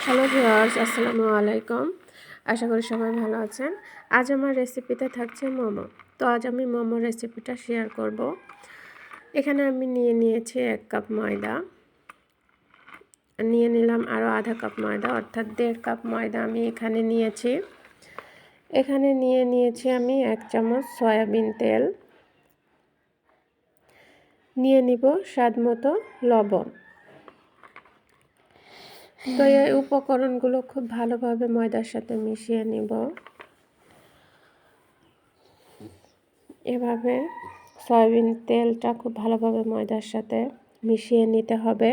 Hello viewers, আসসালামু আলাইকুম। আশা করি সবাই ভালো আছেন। আজ আমার রেসিপিতে থাকছে মোমো। তো আজ আমি মোমো রেসিপিটা শেয়ার করব। এখানে আমি নিয়েছি 1 কাপ ময়দা, নিয়ে নিলাম আরও আধা কাপ ময়দা, অর্থাৎ 1.5 কাপ ময়দা আমি এখানে নিয়েছি। এখানে নিয়েছি আমি 1 চামচ সয়াবিন তেল, নিয়ে নিব স্বাদ মতো লবণ। তো এই উপকরণগুলো খুব ভালোভাবে ময়দার সাথে মিশিয়ে নিব। এভাবে সয়াবিন তেলটা খুব ভালোভাবে ময়দার সাথে মিশিয়ে নিতে হবে।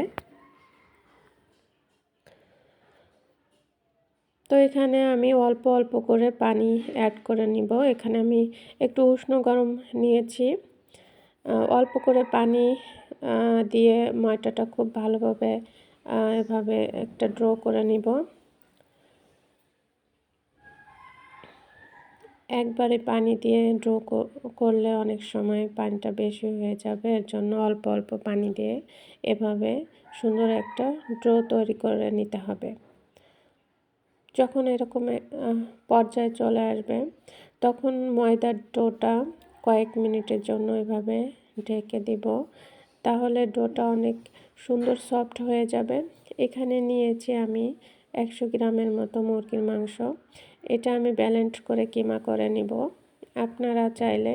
তো এখানে আমি অল্প অল্প করে পানি অ্যাড করে নিব। এখানে আমি একটু উষ্ণ গরম নিয়েছি। অল্প করে পানি দিয়ে ময়দাটা খুব ভালোভাবে এভাবে একটা ড্র করে নিব। একবারে পানি দিয়ে ড্র করলে অনেক সময় পানিটা বেশি হয়ে যাবে, এর জন্য অল্প অল্প পানি দিয়ে এভাবে সুন্দর একটা ড্র তৈরি করে নিতে হবে। যখন এরকম পর্যায়ে চলে আসবে তখন ময়দার ডোটা কয়েক মিনিটের জন্য এভাবে ঢেকে দিব, তাহলে ডোটা অনেক সুন্দর সফট হয়ে যাবে। এখানে নিয়েছি আমি 100 গ্রামের মতো মুরগির মাংস। এটা আমি ব্যালেন্স করে কিমা করে নিব। আপনারা চাইলে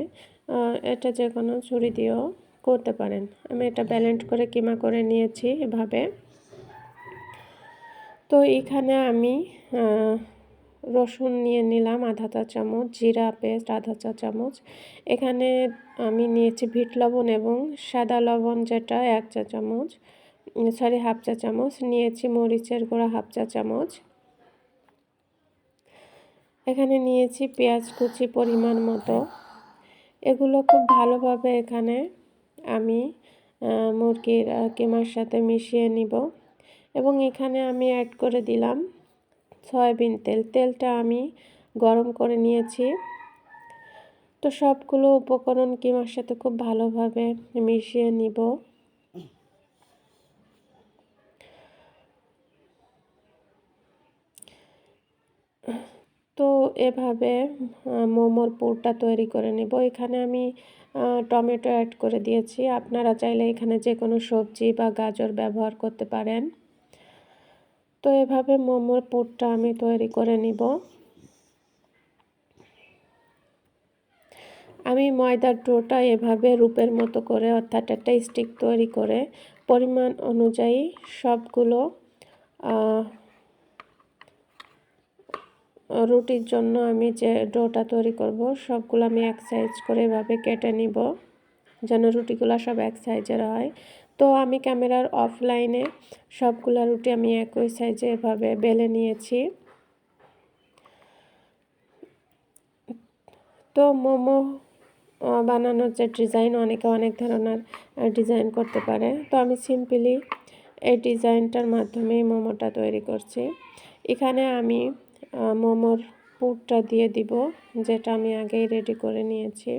এটা যে কোনো ছুরি দিয়েও করতে পারেন। আমি এটা ব্যালেন্স করে কিমা করে নিয়েছি এভাবে। তো এখানে আমি রসুন নিয়ে নিলাম আধা চা চামচ, জিরা পেস্ট আধা চা চামচ। এখানে আমি নিয়েছি বিট লবণ এবং সাদা লবণ, যেটা 1 চা চামচ, হাফ চা চামচ নিয়েছি। মরিচের গুঁড়া হাফ চা চামচ। এখানে নিয়েছি পেঁয়াজ কুচি পরিমাণ মতো। এগুলো খুব ভালোভাবে এখানে আমি মুরগির কিমার সাথে মিশিয়ে নিব এবং এখানে আমি অ্যাড করে দিলাম সয়াবিন তেল। তেলটা আমি গরম করে নিয়েছি। তো সবগুলো উপকরণ কিমার সাথে খুব ভালোভাবে মিশিয়ে নিব। তো এভাবে মোমোর পুরটা তৈরি করে নেব। এখানে আমি টমেটো অ্যাড করে দিয়েছি। আপনারা চাইলে এখানে যে কোনো সবজি বা গাজর ব্যবহার করতে পারেন। তো এভাবে মোমোর পুরটা আমি তৈরি করে নিব। আমি ময়দার ডোটা এভাবে রূপের মতো করে, অর্থাৎ একটা স্টিক তৈরি করে পরিমাণ অনুযায়ী সবগুলো রুটির জন্য আমি যে ডোটা তৈরি করব সবগুলো আমি এক সাইজ করে এভাবে কেটে নিব, যেন রুটিগুলো সব এক সাইজের হয়। তো আমি ক্যামেরার অফলাইনে সবগুলো রুটি আমি একই সাইজে এভাবে বেলে নিয়েছি। তো মোমো বানানোর যে ডিজাইন, অনেকে অনেক ধরনের ডিজাইন করতে পারে। তো আমি সিম্পলি এই ডিজাইনটার মাধ্যমেই মোমোটা তৈরি করছি। এখানে আমি মোমোর পুরটা দিয়ে দিব, যেটা আমি আগেই রেডি করে নিয়েছি।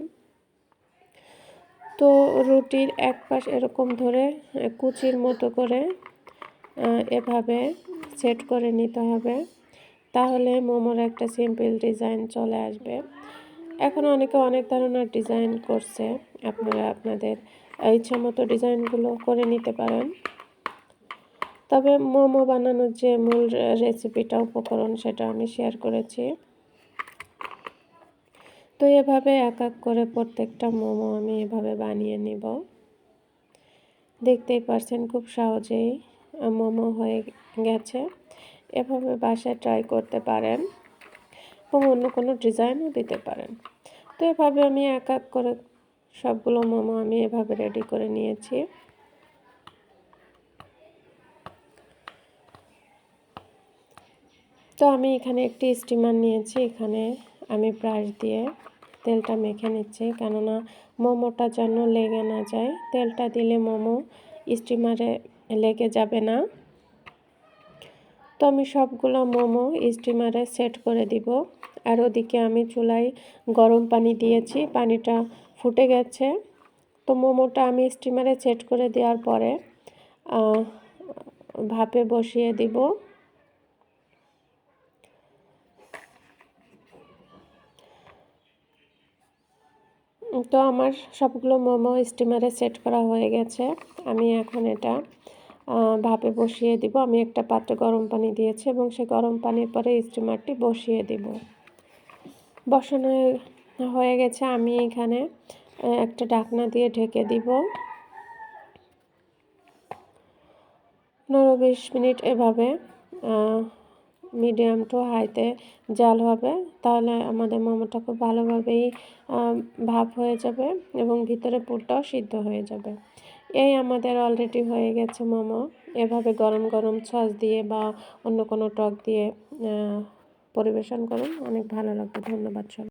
তো রুটির এক পাশ এরকম ধরে কুচির মতো করে এভাবে সেট করে নিতে হবে, তাহলে মোমোর একটা সিম্পল ডিজাইন চলে আসবে। এখন অনেকে অনেক ধরনের ডিজাইন করছে, আপনারা আপনাদের ইচ্ছা মতো ডিজাইনগুলো করে নিতে পারেন। তবে মোমো বানানোর যে মূল রেসিপিটা, উপকরণ, সেটা আমি শেয়ার করেছি। তো এভাবে এক এক করে প্রত্যেকটা মোমো আমি এভাবে বানিয়ে নিব। দেখতেই পারছেন খুব সহজেই মোমো হয়ে গেছে। এভাবে বাসায় ট্রাই করতে পারেন এবং অন্য কোনো ডিজাইনও দিতে পারেন। তো এভাবে আমি এক এক করে সবগুলো মোমো আমি এভাবে রেডি করে নিয়েছি। তো আমি এখানে একটি স্টিমার নিয়েছি। এখানে আমি ব্রাশ দিয়ে তেলটা মেখে নিচ্ছি, কেননা মোমোটা যেন লেগে না যায়। তেলটা দিলে মোমো স্টিমারে লেগে যাবে না। তো আমি সবগুলো মোমো স্টিমারে সেট করে দিব। আর ওদিকে আমি চুলায় গরম পানি দিয়েছি, পানিটা ফুটে গেছে। তো মোমোটা আমি স্টিমারে সেট করে দেওয়ার পরে ভাপে বসিয়ে দিব। তো আমার সবগুলো মোমো স্টিমারে সেট করা হয়ে গেছে। আমি এখন এটা ভাপে বসিয়ে দিব। আমি একটা পাত্রে গরম পানি দিয়েছি এবং সেই গরম পানির পরে স্টিমারটি বসিয়ে দিব। বসানো হয়ে গেছে। আমি এখানে একটা ঢাকনা দিয়ে ঢেকে দিব। 15-20 মিনিট এভাবে মিডিয়াম টু হাইতে জাল হবে, তাহলে আমাদের মোমোটা খুব ভালোভাবেই ভাপ হয়ে যাবে এবং ভিতরে পুরটাও সিদ্ধ হয়ে যাবে। এই আমাদের অলরেডি হয়ে গেছে মোমো। এভাবে গরম গরম সস দিয়ে বা অন্য কোনো টক দিয়ে পরিবেশন করুন, অনেক ভালো লাগবে। ধন্যবাদ সবাই।